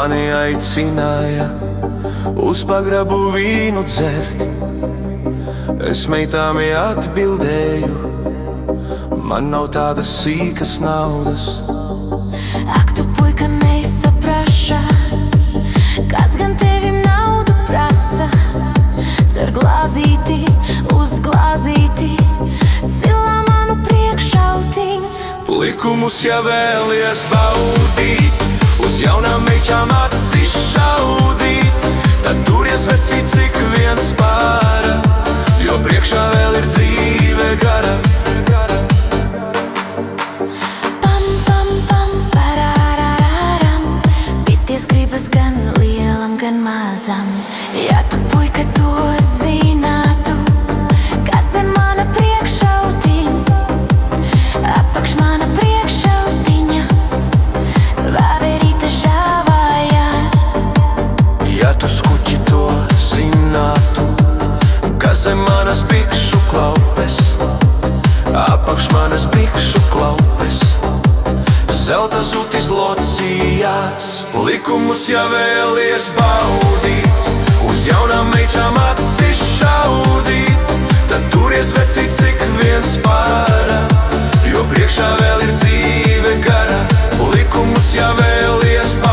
mani aicināja uz pagrabu vīnu dzert. Es meitām atbildēju, man nav tādas sīkas naudas. Ak, tu puika nesapraša, kāds gan tevim naudu prasa. Cer glāzīti uz glāzīti, cilā manu priekšautiņu. Likumus jau vēlies baudīt, uz jaunām meitām acis šaudīt. Tad turies vecī, cik viens pāra, jo priekšā vēl ir dzīve gara. Pam, pam, pam, parārāram, pisties gribas gan lielam, gan mazam. Ja tu puika to zinātu, kas ir mana priekšautiņa, apakš mana priekšautiņa, vāverīte žāvājās. Ja tu skuķi to zinātu, kas zem manas bikšu klaupes, apakš manas bikšu klaupes, zelta zutis locījās. Likumus jau vēlies baudīt, uz jaunām meitām acis šaudīt. Tad turies vecī, cik viens pāra, jo priekšā vēl ir dzīve gara. Likumus jau vēlies baudīt,